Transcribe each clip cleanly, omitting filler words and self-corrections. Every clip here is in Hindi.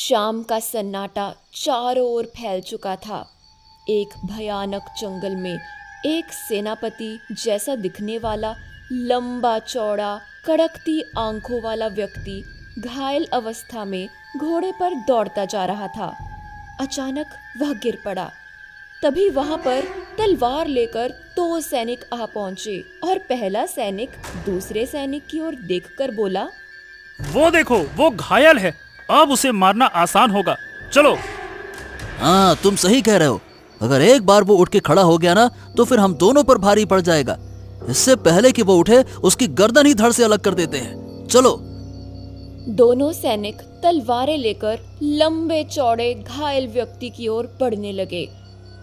शाम का सन्नाटा चारों ओर फैल चुका था। एक भयानक जंगल में एक सेनापति जैसा दिखने वाला लंबा चौड़ा कड़कती आंखों वाला व्यक्ति घायल अवस्था में घोड़े पर दौड़ता जा रहा था। अचानक वह गिर पड़ा। तभी वहां पर तलवार लेकर 2 सैनिक आ पहुंचे और पहला सैनिक दूसरे सैनिक की ओर देखकर बोला, वो देखो, वो घायल है। अब उसे मारना आसान होगा, चलो। हाँ, तुम सही कह रहे हो। अगर एक बार वो उठ के खड़ा हो गया ना, तो फिर हम दोनों पर भारी पड़ जाएगा। इससे पहले कि वो उठे, उसकी गर्दन ही धड़ से अलग कर देते हैं। चलो। दोनों सैनिक तलवारें लेकर लंबे चौड़े घायल व्यक्ति की ओर बढ़ने लगे।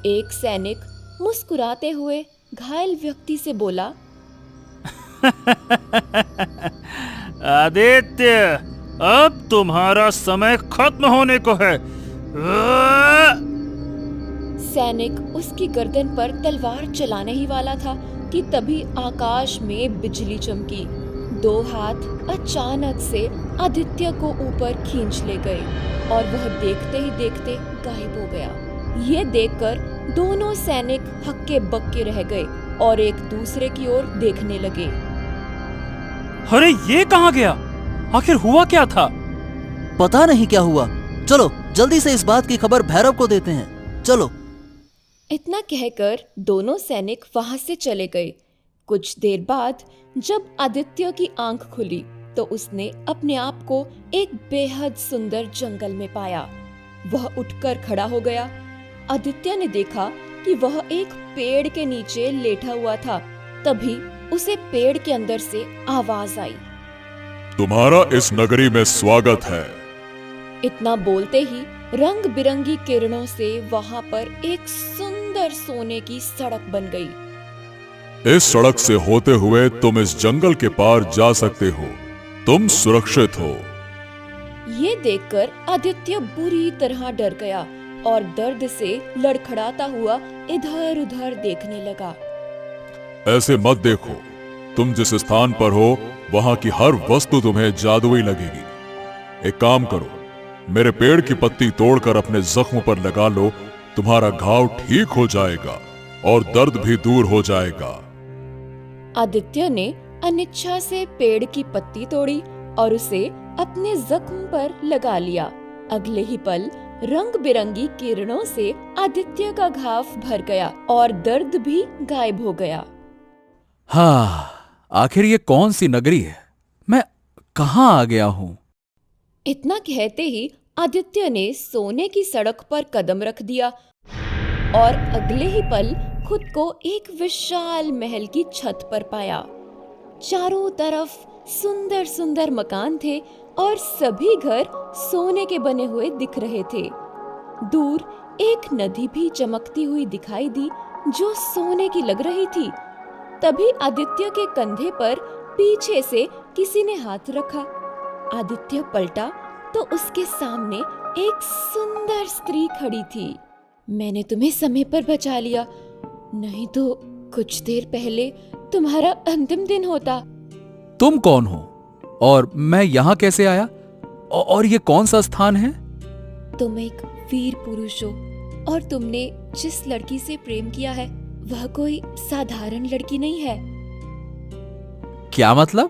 एक सैनिक मुस्कुराते हुए घायल व्यक्ति से बोला, आदित्य, अब तुम्हारा समय खत्म होने को है। सैनिक उसकी गर्दन पर तलवार चलाने ही वाला था कि तभी आकाश में बिजली चमकी। 2 हाथ अचानक से आदित्य को ऊपर खींच ले गए और वह देखते ही देखते गायब हो गया। ये देखकर दोनों सैनिक हक्के बक्के रह गए और एक दूसरे की ओर देखने लगे। अरे, ये कहाँ गया? आखिर हुआ क्या था? पता नहीं क्या हुआ। चलो जल्दी से इस बात की खबर भैरव को देते हैं। चलो। इतना कहकर दोनों सैनिक वहां से चले गए। कुछ देर बाद जब आदित्य की आंख खुली तो उसने अपने आप को एक बेहद सुंदर जंगल में पाया। वह उठकर खड़ा हो गया। आदित्य ने देखा कि वह एक पेड़ के नीचे लेटा हुआ था। तभी उसे पेड़ के अंदर से आवाज आई, तुम्हारा इस नगरी में स्वागत है। इतना बोलते ही रंग बिरंगी किरणों से वहां पर एक सुंदर सोने की सड़क बन गई। इस सड़क से होते हुए तुम इस जंगल के पार जा सकते हो। तुम सुरक्षित हो। ये देखकर आदित्य बुरी तरह डर गया और दर्द से लड़खड़ाता हुआ इधर उधर देखने लगा। ऐसे मत देखो। तुम जिस स्थान पर हो वहां की हर वस्तु तुम्हें जादुई लगेगी। एक काम करो, मेरे पेड़ की पत्ती तोड़कर अपने जख्म पर लगा लो। तुम्हारा घाव ठीक हो जाएगा और दर्द भी दूर हो जाएगा। आदित्य ने अनिच्छा से पेड़ की पत्ती तोड़ी और उसे अपने जख्म पर लगा लिया। अगले ही पल रंग बिरंगी किरणों से आदित्य का घाव भर गया और दर्द भी गायब हो गया। हाँ, आखिर ये कौन सी नगरी है? मैं कहाँ आ गया हूँ? इतना कहते ही आदित्य ने सोने की सड़क पर कदम रख दिया और अगले ही पल खुद को एक विशाल महल की छत पर पाया। चारों तरफ सुंदर सुंदर मकान थे और सभी घर सोने के बने हुए दिख रहे थे। दूर एक नदी भी चमकती हुई दिखाई दी जो सोने की लग रही थी। तभी आदित्य के कंधे पर पीछे से किसी ने हाथ रखा। आदित्य पलटा तो उसके सामने एक सुंदर स्त्री खड़ी थी। मैंने तुम्हें समय पर बचा लिया, नहीं तो कुछ देर पहले तुम्हारा अंतिम दिन होता। तुम कौन हो और मैं यहाँ कैसे आया? और ये कौन सा स्थान है? तुम एक वीर पुरुष हो और तुमने जिस लड़की से प्रेम किया है वह कोई साधारण लड़की नहीं है। क्या मतलब?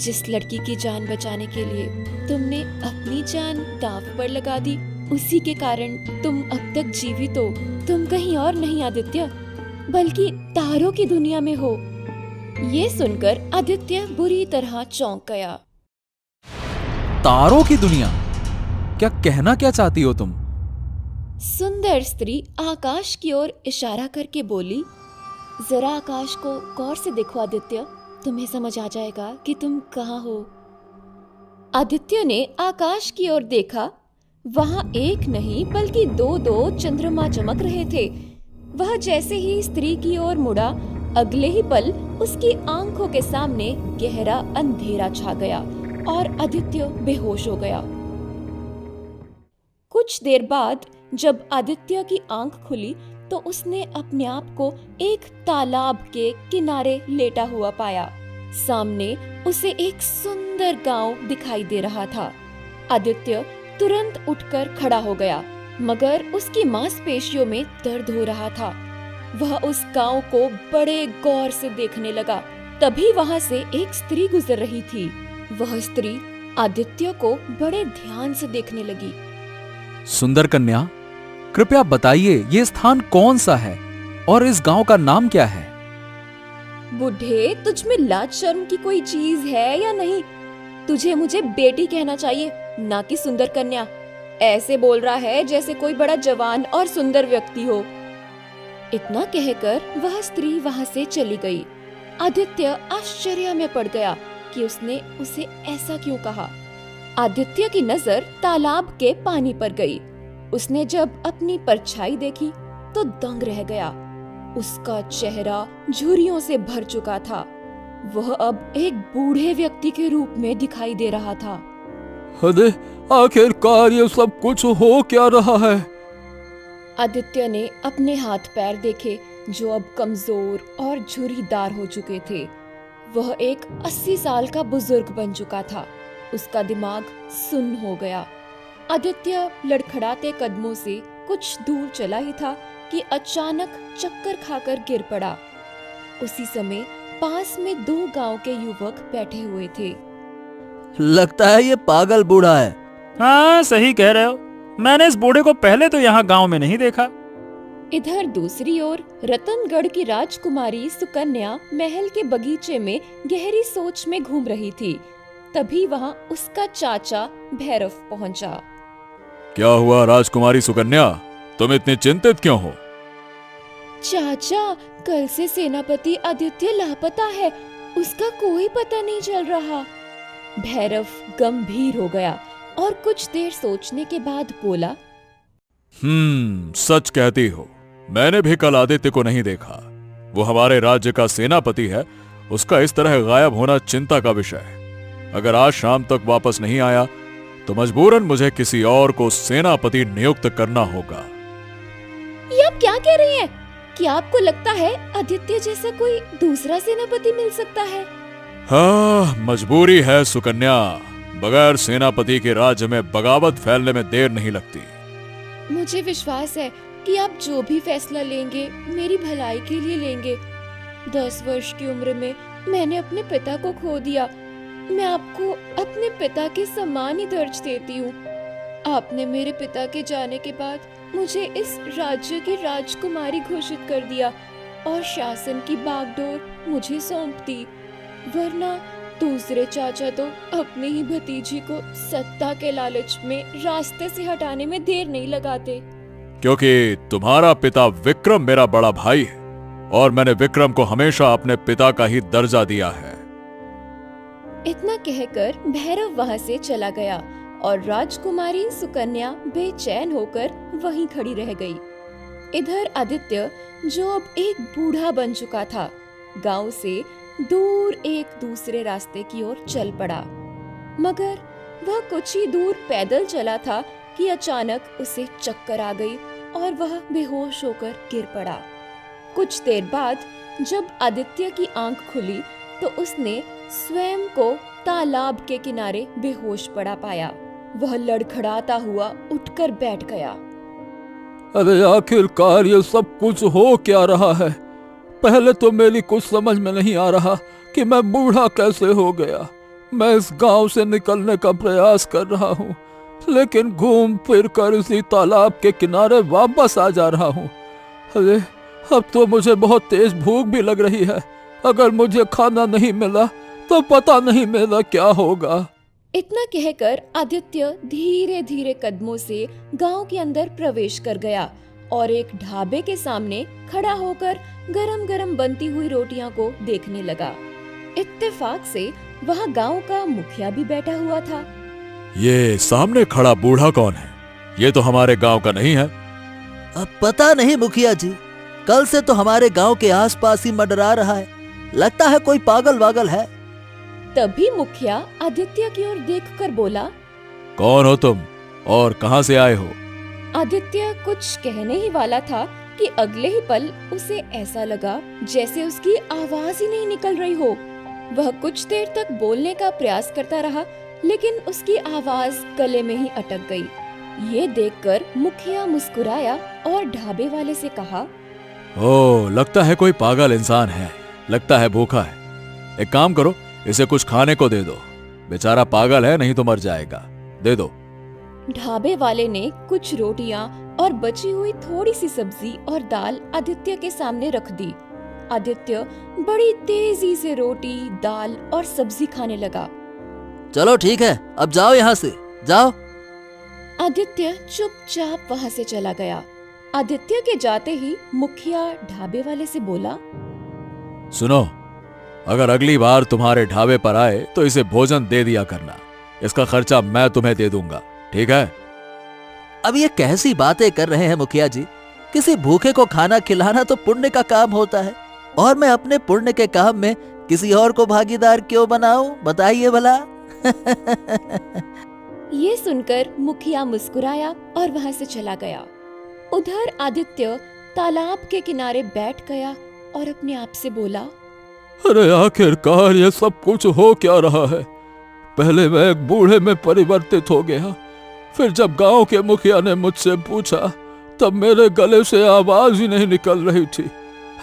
जिस लड़की की जान बचाने के लिए तुमने अपनी जान दांव पर लगा दी, उसी के कारण तुम अब तक जीवित हो। तुम कहीं और नहीं आदित्य, बल्कि तारों की दुनिया में हो। ये सुनकर आदित्य बुरी तरह चौंक गया। तारों की दुनिया? क्या कहना क्या चाहती हो तुम? सुंदर स्त्री आकाश की ओर इशारा करके बोली, जरा आकाश को गौर से देखो आदित्य, तुम्हें समझ आ जाएगा कि तुम कहाँ हो। आदित्य ने आकाश की ओर देखा। वहां एक नहीं बल्कि 2 चंद्रमा चमक रहे थे। वह जैसे ही स्त्री की ओर मुड़ा, अगले ही पल उसकी आंखों के सामने गहरा अंधेरा छा गया और आदित्य बेहोश हो गया। कुछ देर बाद जब आदित्य की आंख खुली तो उसने अपने आप को एक तालाब के किनारे लेटा हुआ पाया। सामने उसे एक सुंदर गांव दिखाई दे रहा था। आदित्य तुरंत उठकर खड़ा हो गया, मगर उसकी मांसपेशियों में दर्द हो रहा था। वह उस गांव को बड़े गौर से देखने लगा। तभी वहां से एक स्त्री गुजर रही थी। वह स्त्री आदित्य को बड़े ध्यान से देखने लगी। सुंदर कन्या, कृपया बताइए ये स्थान कौन सा है और इस गांव का नाम क्या है? बूढ़े, तुझ में लाज शर्म की कोई चीज है या नहीं? तुझे मुझे बेटी कहना चाहिए, ना कि सुंदर कन्या। ऐसे बोल रहा है जैसे कोई बड़ा जवान और सुंदर व्यक्ति हो। इतना कहकर वह स्त्री वहां से चली गई। आदित्य आश्चर्य में पड़ गया कि उसने उसे ऐसा क्यों कहा। आदित्य की नजर तालाब के पानी पर गई। उसने जब अपनी परछाई देखी तो दंग रह गया। उसका चेहरा झुर्रियों से भर चुका था। वह अब एक बूढ़े व्यक्ति के रूप में दिखाई दे रहा था। अरे आखिरकार ये सब कुछ हो क्या रहा है? आदित्य ने अपने हाथ पैर देखे जो अब कमजोर और झुर्रीदार हो चुके थे। वह एक 80 साल का बुजुर्ग बन चुका था। उसका दिमाग सुन्न हो गया। आदित्य लड़खड़ाते कदमों से कुछ दूर चला ही था कि अचानक चक्कर खाकर गिर पड़ा। उसी समय पास में 2 गांव के युवक बैठे हुए थे। लगता है ये पागल बूढ़ा है। हाँ, सही कह रहे हो। मैंने इस बूढ़े को पहले तो यहाँ गांव में नहीं देखा। इधर दूसरी ओर रतनगढ़ की राजकुमारी सुकन्या महल के बगीचे में गहरी सोच में घूम रही थी। तभी वहां उसका चाचा भैरव पहुंचा। क्या हुआ राजकुमारी सुकन्या, तुम इतनी चिंतित क्यों हो? चाचा, कल से सेनापति आदित्य लापता है। उसका कोई पता नहीं चल रहा। भैरव गंभीर हो गया और कुछ देर सोचने के बाद बोला, सच कहती हो। मैंने भी कल आदित्य को नहीं देखा। वो हमारे राज्य का सेनापति है। उसका इस तरह गायब होना चिंता का विषय है। अगर आज शाम तक वापस नहीं आया तो मजबूरन मुझे किसी और को सेनापति नियुक्त करना होगा। ये आप क्या कह रही हैं? क्या आपको लगता है आदित्य जैसा कोई दूसरा सेनापति मिल सकता है? हाँ, मजबूरी है सुकन्या। बगैर सेनापति के राज्य में बगावत फैलने में देर नहीं लगती। मुझे विश्वास है कि आप जो भी फैसला लेंगे मेरी भलाई के लिए लेंगे। 10 वर्ष की उम्र में मैंने अपने पिता को खो दिया। मैं आपको अपने पिता के समान ही दर्ज देती हूँ। आपने मेरे पिता के जाने के बाद मुझे इस राज्य की राजकुमारी घोषित कर दिया और शासन की बागडोर मुझे सौंप दी। वरना दूसरे चाचा तो अपनी ही भतीजी को सत्ता के लालच में रास्ते से हटाने में देर नहीं लगाते। क्योंकि तुम्हारा पिता विक्रम मेरा बड़ा भाई है और मैंने विक्रम को हमेशा अपने पिता का ही दर्जा दिया है। इतना कहकर भैरव वहां से चला गया और राजकुमारी सुकन्या बेचैन होकर वहीं खड़ी रह गई। इधर आदित्य, जो अब एक बूढ़ा बन चुका था, गांव से दूर एक दूसरे रास्ते की ओर चल पड़ा। मगर वह कुछ ही दूर पैदल चला था कि अचानक उसे चक्कर आ गई और वह बेहोश होकर गिर पड़ा। कुछ देर बाद जब आदित्य की आंख खुली तो उसने स्वयं को तालाब के किनारे बेहोश पड़ा पाया। वह लड़खड़ाता हुआ उठकर बैठ गया। अरे आखिरकार ये सब कुछ हो क्या रहा है? पहले तो मेरी कुछ समझ में नहीं आ रहा कि मैं बूढ़ा कैसे हो गया। मैं इस गांव से निकलने का प्रयास कर रहा हूँ, लेकिन घूम फिर कर इसी तालाब के किनारे वापस आ जा रहा हूँ। अरे अब तो मुझे बहुत तेज भूख भी लग रही है। अगर मुझे खाना नहीं मिला तो पता नहीं मेरा क्या होगा। इतना कहकर आदित्य धीरे धीरे कदमों से गांव के अंदर प्रवेश कर गया और एक ढाबे के सामने खड़ा होकर गरम गरम बनती हुई रोटियां को देखने लगा। इत्तेफाक से वहां गांव का मुखिया भी बैठा हुआ था। ये सामने खड़ा बूढ़ा कौन है? ये तो हमारे गांव का नहीं है। अब पता नहीं मुखिया जी, कल से तो हमारे गांव के आसपास ही मंडरा रहा है। लगता है कोई पागल वागल है। तभी मुखिया आदित्य की ओर देखकर बोला, कौन हो तुम और कहां से आए हो? आदित्य कुछ कहने ही वाला था कि अगले ही पल उसे ऐसा लगा जैसे उसकी आवाज ही नहीं निकल रही हो। वह कुछ देर तक बोलने का प्रयास करता रहा, लेकिन उसकी आवाज गले में ही अटक गई। ये देखकर मुखिया मुस्कुराया और ढाबे वाले से कहा, ओ, लगता है कोई पागल इंसान है, लगता है भूखा है। एक काम करो, इसे कुछ खाने को दे दो, बेचारा पागल है, नहीं तो मर जाएगा, दे दो। ढाबे वाले ने कुछ रोटियां और बची हुई थोड़ी सी सब्जी और दाल आदित्य के सामने रख दी। आदित्य बड़ी तेजी से रोटी, दाल और सब्जी खाने लगा। चलो ठीक है, अब जाओ यहाँ से, जाओ। आदित्य चुपचाप वहाँ से चला गया। आदित्य के जाते ही मुखिया ढाबे वाले से बोला, सुनो, अगर अगली बार तुम्हारे ढाबे पर आए तो इसे भोजन दे दिया करना, इसका खर्चा मैं तुम्हें दे दूंगा, ठीक है? अब ये कैसी बातें कर रहे हैं मुखिया जी? किसी भूखे को खाना खिलाना तो पुण्य का काम होता है, और मैं अपने पुण्य के काम में किसी और को भागीदार क्यों बनाऊं, बताइए भला। ये सुनकर मुखिया मुस्कुराया और वहाँ से चला गया। उधर आदित्य तालाब के किनारे बैठ गया और अपने आप से बोला, अरे आखिरकार ये सब कुछ हो क्या रहा है? पहले मैं एक बूढ़े में परिवर्तित हो गया, फिर जब गांव के मुखिया ने मुझसे पूछा तब मेरे गले से आवाज ही नहीं निकल रही थी।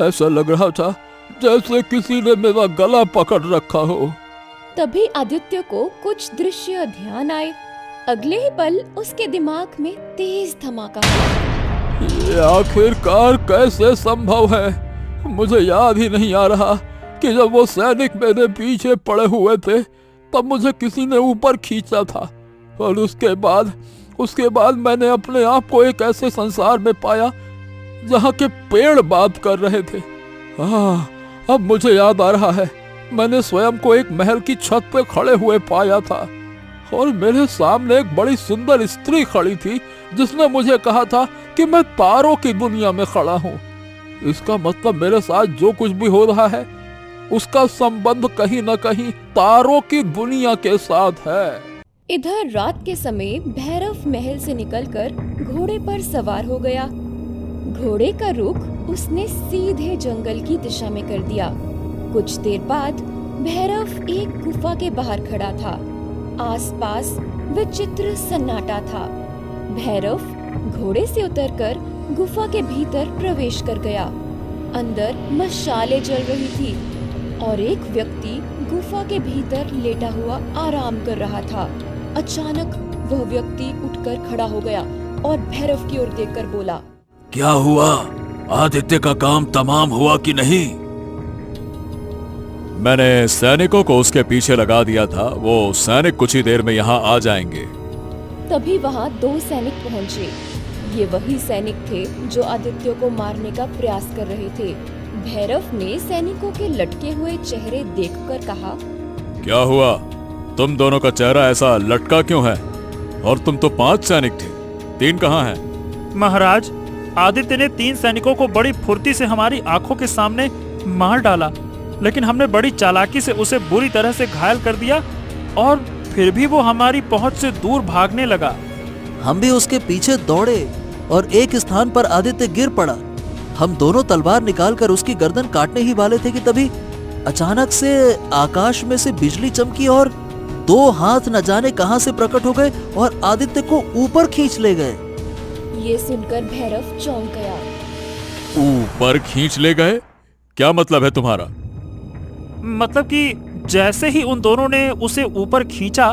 ऐसा लग रहा था जैसे किसी ने मेरा गला पकड़ रखा हो। तभी आदित्य को कुछ दृश्य ध्यान आए। अगले ही पल उसके दिमाग में तेज धमाका हुआ। ये आखिरकार कैसे संभव है? मुझे याद ही नहीं आ रहा कि जब वो सैनिक मेरे पीछे पड़े हुए थे तब मुझे किसी ने ऊपर खींचा था, और उसके बाद मैंने अपने आप को एक ऐसे संसार में पाया जहाँ के पेड़ बात कर रहे थे। अब मुझे याद आ रहा है, मैंने स्वयं को एक महल की छत पे खड़े हुए पाया था, और मेरे सामने एक बड़ी सुंदर स्त्री खड़ी थी जिसने मुझे कहा था कि मैं तारों की दुनिया में खड़ा हूँ। इसका मतलब मेरे साथ जो कुछ भी हो रहा है उसका संबंध कहीं न कहीं तारों की दुनिया के साथ है। इधर रात के समय भैरव महल से निकलकर घोड़े पर सवार हो गया। घोड़े का रुख उसने सीधे जंगल की दिशा में कर दिया। कुछ देर बाद भैरव एक गुफा के बाहर खड़ा था। आसपास विचित्र सन्नाटा था। भैरव घोड़े से उतरकर गुफा के भीतर प्रवेश कर गया। अंदर मशाले जल रही थी और एक व्यक्ति गुफा के भीतर लेटा हुआ आराम कर रहा था। अचानक वह व्यक्ति उठकर खड़ा हो गया और भैरव की ओर देखकर बोला, क्या हुआ? आदित्य का काम तमाम हुआ कि नहीं? मैंने सैनिकों को उसके पीछे लगा दिया था, वो सैनिक कुछ ही देर में यहाँ आ जाएंगे। तभी वहाँ 2 सैनिक पहुँचे। ये वही सैनिक थे जो आदित्य को मारने का प्रयास कर रहे थे। भैरव ने सैनिकों के लटके हुए चेहरे देखकर कहा, क्या हुआ? तुम दोनों का चेहरा ऐसा लटका क्यों है? और तुम तो 5 सैनिक थे, 3 कहाँ हैं? महाराज, आदित्य ने 3 सैनिकों को बड़ी फुर्ती से हमारी आंखों के सामने मार डाला, लेकिन हमने बड़ी चालाकी से उसे बुरी तरह से घायल कर दिया और फिर भी वो हमारी पहुंच से दूर भागने लगा। हम भी उसके पीछे दौड़े और एक स्थान पर आदित्य गिर पड़ा। हम दोनों तलवार निकालकर उसकी गर्दन काटने ही वाले थे कि तभी अचानक से आकाश में से बिजली चमकी और 2 हाथ न जाने कहां से प्रकट हो गए और आदित्य को ऊपर खींच ले गए। ये सुनकर भैरव चौंक गया। ऊपर खींच ले गए? क्या मतलब है तुम्हारा? मतलब कि जैसे ही उन दोनों ने उसे ऊपर खींचा,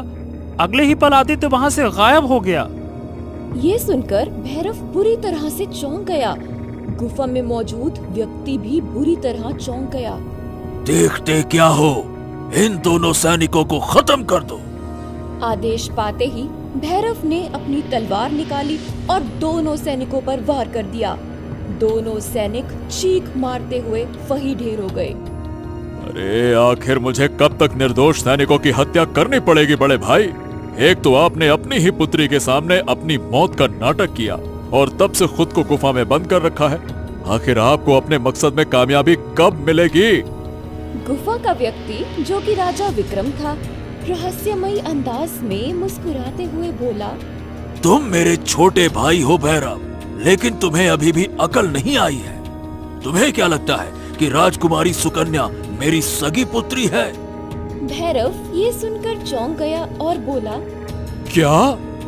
अगले ही पल आदित्य वहां से गायब हो गया। ये सुनकर भैरव बुरी तरह से चौंक गया। गुफा में मौजूद व्यक्ति भी बुरी तरह चौंक गया। देखते क्या हो, इन दोनों सैनिकों को खत्म कर दो। आदेश पाते ही भैरव ने अपनी तलवार निकाली और दोनों सैनिकों पर वार कर दिया। दोनों सैनिक चीख मारते हुए वहीं ढेर हो गए। अरे आखिर मुझे कब तक निर्दोष सैनिकों की हत्या करनी पड़ेगी बड़े भाई? एक तो आपने अपनी ही पुत्री के सामने अपनी मौत का नाटक किया और तब से खुद को गुफा में बंद कर रखा है। आखिर आपको अपने मकसद में कामयाबी कब मिलेगी? गुफा का व्यक्ति, जो कि राजा विक्रम था, रहस्यमयी अंदाज में मुस्कुराते हुए बोला, तुम मेरे छोटे भाई हो भैरव, लेकिन तुम्हें अभी भी अकल नहीं आई है। तुम्हें क्या लगता है कि राजकुमारी सुकन्या मेरी सगी पुत्री है? भैरव ये सुनकर चौंक गया और बोला, क्या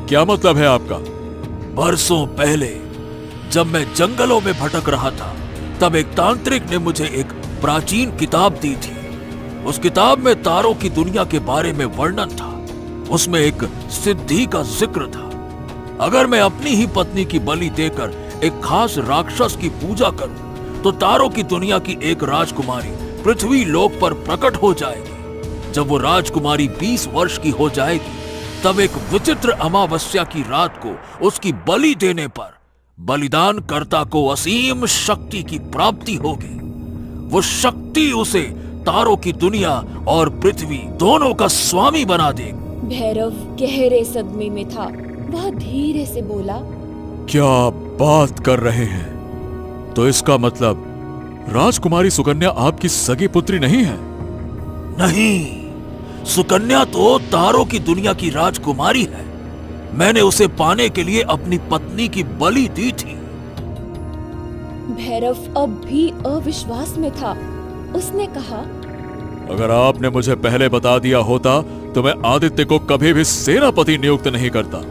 क्या मतलब है आपका? बरसों पहले जब मैं जंगलों में भटक रहा था, तब एक तांत्रिक ने मुझे एक प्राचीन किताब दी थी। उस किताब में तारों की दुनिया के बारे में वर्णन था। उसमें एक सिद्धि का जिक्र था। अगर मैं अपनी ही पत्नी की बलि देकर एक खास राक्षस की पूजा करूं, तो तारों की दुनिया की एक राजकुमारी पृथ्वी लोक पर प्रकट हो जाएगी। जब वो राजकुमारी 20 वर्ष की हो जाएगी, तब एक विचित्र अमावस्या की रात को उसकी बलि देने पर बलिदान कर्ता को असीम शक्ति की प्राप्ति होगी। वो शक्ति उसे तारों की दुनिया और पृथ्वी दोनों का स्वामी बना देगी। भैरव गहरे सदमे में था। वह धीरे से बोला, क्या आप बात कर रहे हैं? तो इसका मतलब राजकुमारी सुकन्या आपकी सगी पुत्री नहीं है? नहीं, सुकन्या तो तारों की दुनिया की राजकुमारी है। मैंने उसे पाने के लिए अपनी पत्नी की बलि दी थी। भैरव अब भी अविश्वास में था। उसने कहा, अगर आपने मुझे पहले बता दिया होता तो मैं आदित्य को कभी भी सेनापति नियुक्त नहीं करता।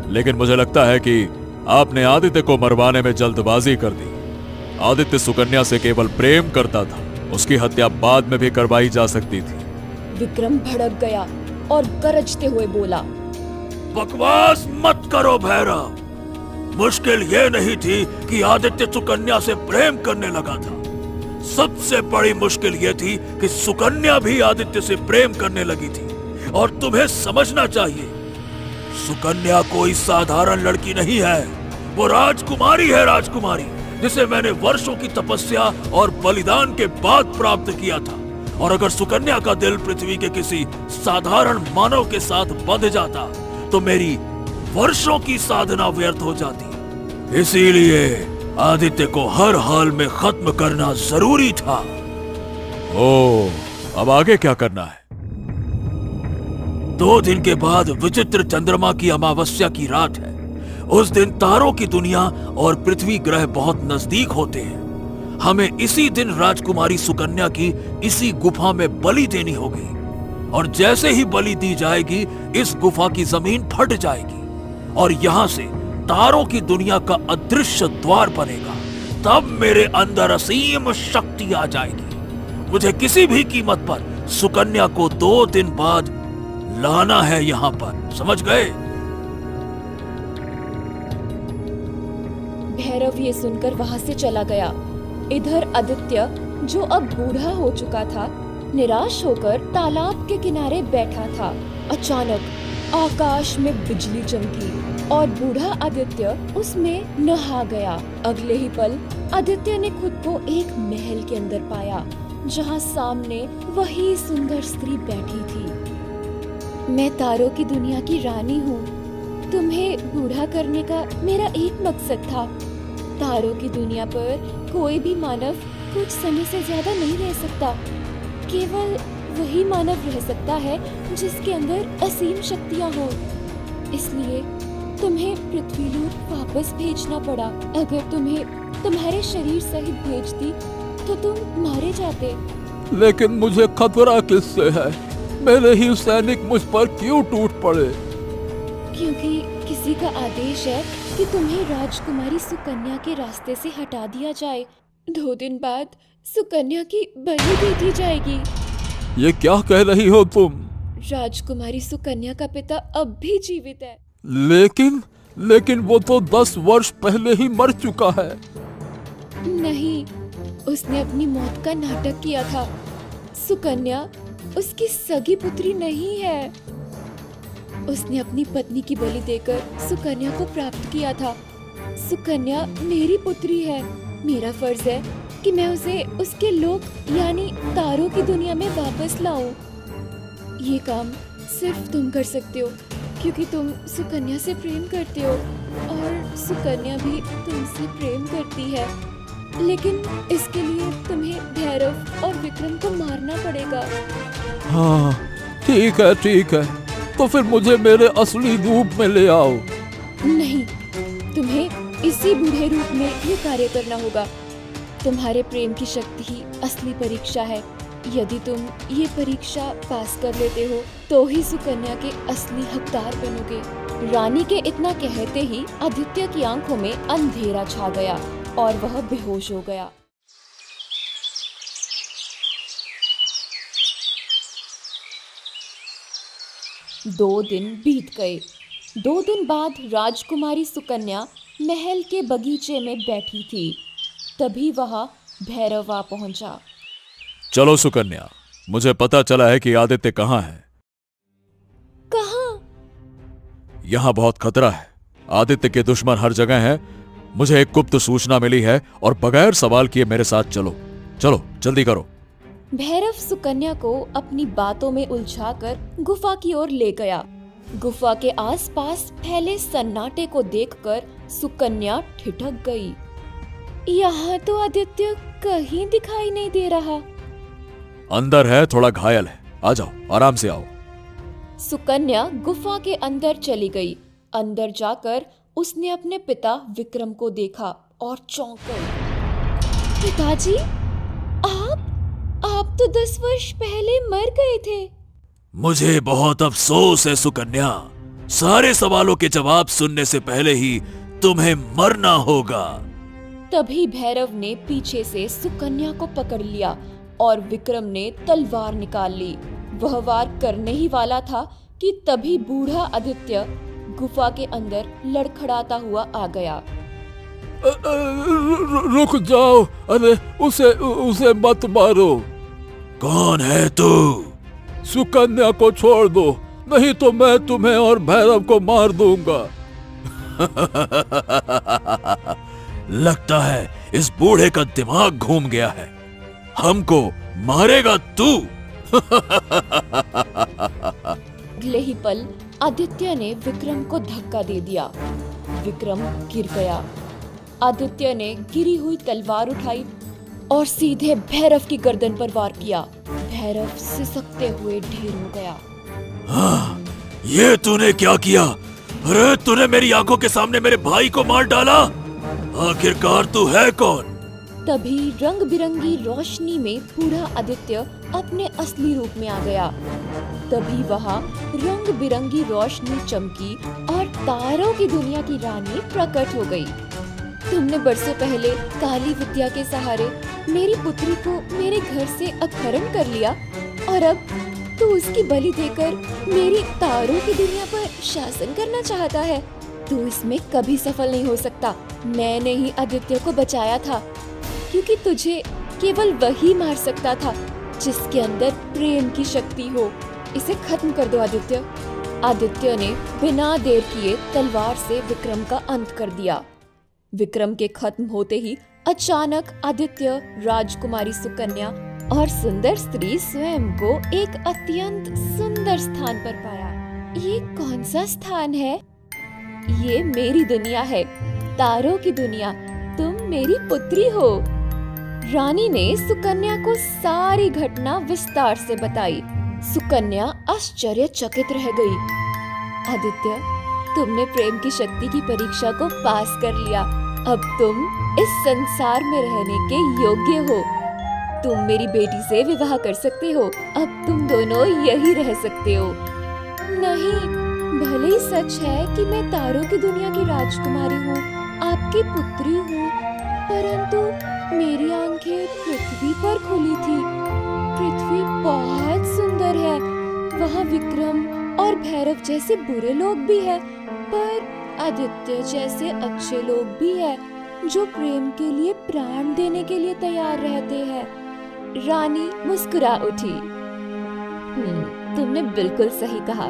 लेकिन मुझे लगता है कि आपने आदित्य को मरवाने में जल्दबाजी कर दी। आदित्य सुकन्या से केवल प्रेम करता था। उसकी हत्या बाद में भी करवाई जा सकती थी। विक्रम भड़क गया और गरजते हुए बोला, बकवास मत करो भैरव। मुश्किल ये नहीं थी कि आदित्य सुकन्या से प्रेम करने लगा था। सबसे बड़ी मुश्किल ये थी कि सुकन्या भी आदित्य से प्रेम करने लगी थी। और तुम्हें समझना चाहिए, सुकन्या कोई साधारण लड़की नहीं है। वो राजकुमारी है, राजकुमारी जिसे मैंने वर्षों की तपस्या और बलिदान के बाद प्राप्त किया था। और अगर सुकन्या का दिल पृथ्वी के किसी साधारण मानव के साथ बंध जाता, तो मेरी वर्षों की साधना व्यर्थ हो जाती। इसीलिए आदित्य को हर हाल में खत्म करना जरूरी था। ओह, अब आगे क्या करना है? 2 दिन के बाद विचित्र चंद्रमा की अमावस्या की रात है। उस दिन तारों की दुनिया और पृथ्वी ग्रह बहुत नजदीक होते हैं। हमें इसी दिन राजकुमारी सुकन्या की इसी गुफा में बलि देनी होगी। और जैसे ही बलि दी जाएगी, इस गुफा की जमीन फट जाएगी और यहाँ से तारों की दुनिया का अदृश्य द्वार बनेगा। तब मेरे अंदर असीम शक्ति आ जाएगी। मुझे किसी भी कीमत पर सुकन्या को 2 दिन बाद लाना है यहाँ पर, समझ गए? भैरव ये सुनकर वहां से चला गया। इधर आदित्य, जो अब बूढ़ा हो चुका था, निराश होकर तालाब के किनारे बैठा था। अचानक आकाश में बिजली चमकी और बूढ़ा आदित्य उसमें नहा गया। अगले ही पल आदित्य ने खुद को एक महल के अंदर पाया, जहां सामने वही सुंदर स्त्री बैठी थी। मैं तारों की दुनिया की रानी हूँ। तुम्हें बूढ़ा करने का मेरा एक मकसद था। तारों की दुनिया पर कोई भी मानव कुछ समय से ज्यादा नहीं रह सकता। केवल वही मानव रह सकता है जिसके अंदर असीम शक्तियाँ हो। इसलिए तुम्हें पृथ्वीलोक वापस भेजना पड़ा। अगर तुम्हें तुम्हारे शरीर सहित भेजती तो तुम मारे जाते। लेकिन मुझे खतरा किससे है? मेरे ही सैनिक मुझ पर क्यों टूट पड़े? क्योंकि किसी का आदेश है कि तुम्हें राजकुमारी सुकन्या के रास्ते से हटा दिया जाए। 2 दिन बाद सुकन्या की बलि दे दी जाएगी। ये क्या कह रही हो तुम? राजकुमारी सुकन्या का पिता अब भी जीवित है। लेकिन वो तो 10 वर्ष पहले ही मर चुका है। नहीं, उसने अपनी मौत का नाटक किया था। सुकन्या उसकी सगी पुत्री नहीं है। उसने अपनी पत्नी की बलि देकर सुकन्या को प्राप्त किया था। सुकन्या मेरी पुत्री है। मेरा फर्ज है कि मैं उसे उसके लोक यानी तारों की दुनिया में वापस लाऊं। ये काम सिर्फ तुम कर सकते हो, क्योंकि तुम सुकन्या से प्रेम करते हो और सुकन्या भी तुमसे प्रेम करती है। लेकिन इसके लिए तुम्हें भैरव और विक्रम को मारना पड़ेगा। हाँ, ठीक है। तो फिर मुझे मेरे असली रूप में ले आओ। नहीं, तुम्हें इसी बूढ़े रूप में ये कार्य करना होगा। तुम्हारे प्रेम की शक्ति ही असली परीक्षा है। यदि तुम ये परीक्षा पास कर लेते हो तो ही सुकन्या के असली हकदार बनोगे। रानी के इतना कहते ही आदित्य की आंखों में अंधेरा छा गया और वह बेहोश हो गया। दो दिन बीत गए। 2 दिन बाद राजकुमारी सुकन्या महल के बगीचे में बैठी थी। तभी वहां भैरव आ पहुंचा। चलो सुकन्या, मुझे पता चला है कि आदित्य कहाँ है। कहाँ? यहाँ बहुत खतरा है। आदित्य के दुश्मन हर जगह हैं। मुझे एक गुप्त सूचना मिली है और बगैर सवाल किए मेरे साथ चलो। चलो जल्दी करो। भैरव सुकन्या को अपनी बातों में उलझाकर गुफा की ओर ले गया। गुफा के आसपास फैले सन्नाटे को देखकर सुकन्या ठिठक गई। यहाँ तो आदित्य कहीं दिखाई नहीं दे रहा। अंदर है, थोड़ा घायल है। आ जाओ, आराम से आओ। सुकन्या गुफा के अंदर चली गई। अंदर जाकर उसने अपने पिता विक्रम को देखा और चौंक गई। पिताजी, आप तो 10 वर्ष पहले मर गए थे। मुझे बहुत अफसोस है सुकन्या। सारे सवालों के जवाब सुनने से पहले ही तुम्हें मरना होगा। तभी भैरव ने पीछे से सुकन्या को पकड़ लिया और विक्रम ने तलवार निकाल ली। वह वार करने ही वाला था कि तभी बूढ़ा आदित्य गुफा के अंदर लड़खड़ाता हुआ आ गया। रुक जाओ, अरे उसे मत मारो। कौन है तू? सुकन्या को छोड़ दो, नहीं तो मैं तुम्हें और भैरव को मार दूंगा। लगता है इस बूढ़े का दिमाग घूम गया है। हमको मारेगा तू? अगले ही पल आदित्य ने विक्रम को धक्का दे दिया। विक्रम गिर गया। आदित्य ने गिरी हुई तलवार उठाई और सीधे भैरव की गर्दन पर वार किया। भैरव सिसकते हुए ढेर हो गया। हाँ, ये तूने क्या किया? अरे तूने मेरी आंखों के सामने मेरे भाई को मार डाला। आखिरकार तू है कौन? तभी रंग बिरंगी रोशनी में बूढ़ा आदित्य अपने असली रूप में आ गया। तभी वहाँ रंग बिरंगी रोशनी चमकी और तारों की दुनिया की रानी प्रकट हो गई। तुमने बरसों पहले काली विद्या के सहारे मेरी पुत्री को मेरे घर से अपहरण कर लिया और अब तू उसकी बलि देकर मेरी तारों की दुनिया पर शासन करना चाहता है। तू इसमें कभी सफल नहीं हो सकता। मैंने ही आदित्य को बचाया था, क्योंकि तुझे केवल वही मार सकता था जिसके अंदर प्रेम की शक्ति हो। इसे खत्म कर दो आदित्य। आदित्य ने बिना देर किए तलवार से विक्रम का अंत कर दिया। विक्रम के खत्म होते ही अचानक आदित्य राजकुमारी सुकन्या और सुंदर स्त्री स्वयं को एक अत्यंत सुंदर स्थान पर पाया। ये कौन सा स्थान है? ये मेरी दुनिया है, तारों की दुनिया। तुम मेरी पुत्री हो। रानी ने सुकन्या को सारी घटना विस्तार से बताई। सुकन्या आश्चर्यचकित रह गई। आदित्य, तुमने प्रेम की शक्ति की परीक्षा को पास कर लिया। अब तुम इस संसार में रहने के योग्य हो। तुम मेरी बेटी से विवाह कर सकते हो। अब तुम दोनों यही रह सकते हो। नहीं, भले ही सच है कि मैं तारों की दुनिया की राजकुमारी हूँ, आपकी पुत्री हूँ, परंतु मेरी आंखें पृथ्वी पर खुली थी। पृथ्वी बहुत सुंदर है। वहाँ विक्रम और भैरव जैसे बुरे लोग भी हैं, पर आदित्य जैसे अच्छे लोग भी हैं जो प्रेम के लिए प्राण देने के लिए तैयार रहते हैं। रानी मुस्कुरा उठी। तुमने बिल्कुल सही कहा।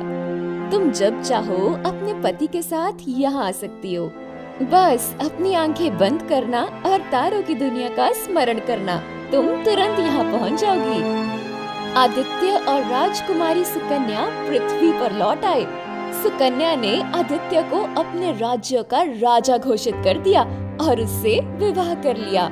तुम जब चाहो अपने पति के साथ यहाँ आ सकती हो। बस अपनी आंखें बंद करना और तारों की दुनिया का स्मरण करना। तुम तुरंत यहाँ पहुँच जाओगी। आदित्य और राजकुमारी सुकन्या पृथ्वी पर लौट आए। सुकन्या ने आदित्य को अपने राज्य का राजा घोषित कर दिया और उससे विवाह कर लिया।